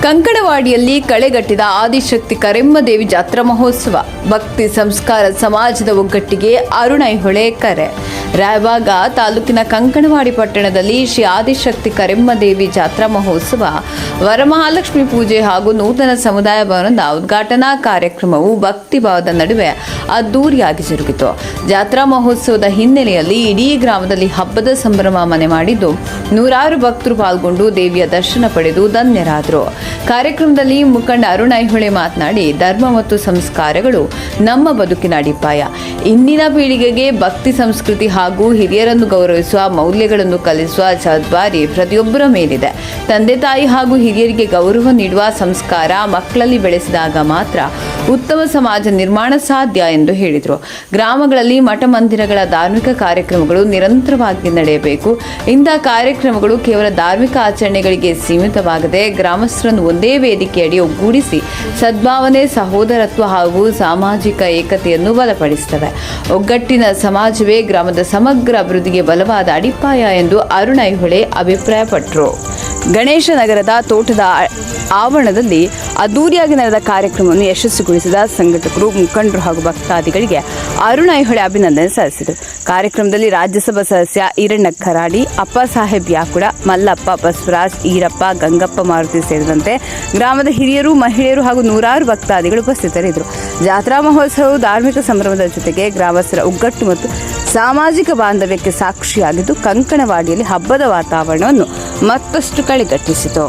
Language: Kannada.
ಕಂಕಣವಾಡಿಯಲ್ಲಿ ಕಳೆಗಟ್ಟಿದ ಆದಿಶಕ್ತಿ ಕರೆಮ್ಮದೇವಿ ಜಾತ್ರಾ ಮಹೋತ್ಸವ. ಭಕ್ತಿ ಸಂಸ್ಕಾರ ಸಮಾಜದ ಒಗ್ಗಟ್ಟಿಗೆ ಅರುಣೈಹೊಳೆ ಕರೆ. ರಾಯಬಾಗ ತಾಲೂಕಿನ ಕಂಕಣವಾಡಿ ಪಟ್ಟಣದಲ್ಲಿ ಶ್ರೀ ಆದಿಶಕ್ತಿ ಕರೆಮ್ಮದೇವಿ ಜಾತ್ರಾ ಮಹೋತ್ಸವ, ವರಮಹಾಲಕ್ಷ್ಮಿ ಪೂಜೆ ಹಾಗೂ ನೂತನ ಸಮುದಾಯ ಭವನದ ಉದ್ಘಾಟನಾ ಕಾರ್ಯಕ್ರಮವು ಭಕ್ತಿಭಾವದ ನಡುವೆ ಅದ್ದೂರಿಯಾಗಿ ಜರುಗಿತು. ಜಾತ್ರಾ ಮಹೋತ್ಸವದ ಹಿನ್ನೆಲೆಯಲ್ಲಿ ಇಡೀ ಗ್ರಾಮದಲ್ಲಿ ಹಬ್ಬದ ಸಂಭ್ರಮ ಮನೆ ಮಾಡಿದ್ದು, ನೂರಾರು ಭಕ್ತರು ಪಾಲ್ಗೊಂಡು ದೇವಿಯ ದರ್ಶನ ಪಡೆದು ಧನ್ಯರಾದರು. ಕಾರ್ಯಕ್ರಮದಲ್ಲಿ ಮುಖಂಡ ಅರುಣೈಹೊಳೆ ಮಾತನಾಡಿ, ಧರ್ಮ ಮತ್ತು ಸಂಸ್ಕಾರಗಳು ನಮ್ಮ ಬದುಕಿನ ಅಡಿಪಾಯ. ಇಂದಿನ ಪೀಳಿಗೆಗೆ ಭಕ್ತಿ ಸಂಸ್ಕೃತಿ ಹಾಗೂ ಹಿರಿಯರನ್ನು ಗೌರವಿಸುವ ಮೌಲ್ಯಗಳನ್ನು ಕಲಿಸುವ ಜವಾಬ್ದಾರಿ ಪ್ರತಿಯೊಬ್ಬರ ಮೇಲಿದೆ. ತಂದೆ ತಾಯಿ ಹಾಗೂ ಹಿರಿಯರಿಗೆ ಗೌರವ ನೀಡುವ ಸಂಸ್ಕಾರ ಮಕ್ಕಳಲ್ಲಿ ಬೆಳೆಸಿದಾಗ ಮಾತ್ರ ಉತ್ತಮ ಸಮಾಜ ನಿರ್ಮಾಣ ಸಾಧ್ಯ ಎಂದು ಹೇಳಿದರು. ಗ್ರಾಮಗಳಲ್ಲಿ ಮಠ ಮಂದಿರಗಳ ಧಾರ್ಮಿಕ ಕಾರ್ಯಕ್ರಮಗಳು ನಿರಂತರವಾಗಿ ನಡೆಯಬೇಕು. ಇಂತಹ ಕಾರ್ಯಕ್ರಮಗಳು ಕೇವಲ ಧಾರ್ಮಿಕ ಆಚರಣೆಗಳಿಗೆ ಸೀಮಿತವಾಗದೆ ಗ್ರಾಮಸ್ಥರನ್ನು ಒಂದೇ ವೇದಿಕೆಯಡಿ ಒಗ್ಗೂಡಿಸಿ ಸದ್ಭಾವನೆ, ಸಹೋದರತ್ವ ಹಾಗೂ ಸಾಮಾಜಿಕ ಏಕತೆಯನ್ನು ಬಲಪಡಿಸುತ್ತವೆ. ಒಗ್ಗಟ್ಟಿನ ಸಮಾಜವೇ ಗ್ರಾಮದ ಸಮಗ್ರ ಅಭಿವೃದ್ಧಿಗೆ ಬಲವಾದ ಅಡಿಪಾಯ ಎಂದು ಅರುಣೈಹೊಳೆ ಅಭಿಪ್ರಾಯಪಟ್ಟರು. ಗಣೇಶ ನಗರದ ತೋಟದ ಆವರಣದಲ್ಲಿ ಅದ್ದೂರಿಯಾಗಿ ನಡೆದ ಕಾರ್ಯಕ್ರಮವನ್ನು ಯಶಸ್ವಿಗೊಳಿಸಿದ ಸಂಘಟಕರು, ಮುಖಂಡರು ಹಾಗೂ ಭಕ್ತಾದಿಗಳಿಗೆ ಅರುಣೈಹೊಳೆ ಅಭಿನಂದನೆ ಸಲ್ಲಿಸಿದರು. ಕಾರ್ಯಕ್ರಮದಲ್ಲಿ ರಾಜ್ಯಸಭಾ ಸದಸ್ಯ ಈರಣ್ಣ ಖರಾಡಿ, ಅಪ್ಪ ಸಾಹೇಬ್ ಯಾಕುಡ, ಮಲ್ಲಪ್ಪ, ಬಸವರಾಜ್, ಈರಪ್ಪ, ಗಂಗಪ್ಪ ಮಾರುತಿ ಸೇರಿದಂತೆ ಗ್ರಾಮದ ಹಿರಿಯರು, ಮಹಿಳೆಯರು ಹಾಗೂ ನೂರಾರು ಭಕ್ತಾದಿಗಳು ಉಪಸ್ಥಿತರಿದ್ದರು. ಜಾತ್ರಾ ಮಹೋತ್ಸವವು ಧಾರ್ಮಿಕ ಸಂಭ್ರಮದ ಜೊತೆಗೆ ಗ್ರಾಮಸ್ಥರ ಒಗ್ಗಟ್ಟು ಮತ್ತು ಸಾಮಾಜಿಕ ಬಾಂಧವ್ಯಕ್ಕೆ ಸಾಕ್ಷಿಯಾಗಿದ್ದು, ಕಂಕಣವಾಡಿಯಲ್ಲಿ ಹಬ್ಬದ ವಾತಾವರಣವನ್ನು ಮತ್ತಷ್ಟು ಕಳೆಗಟ್ಟಿಸಿತು.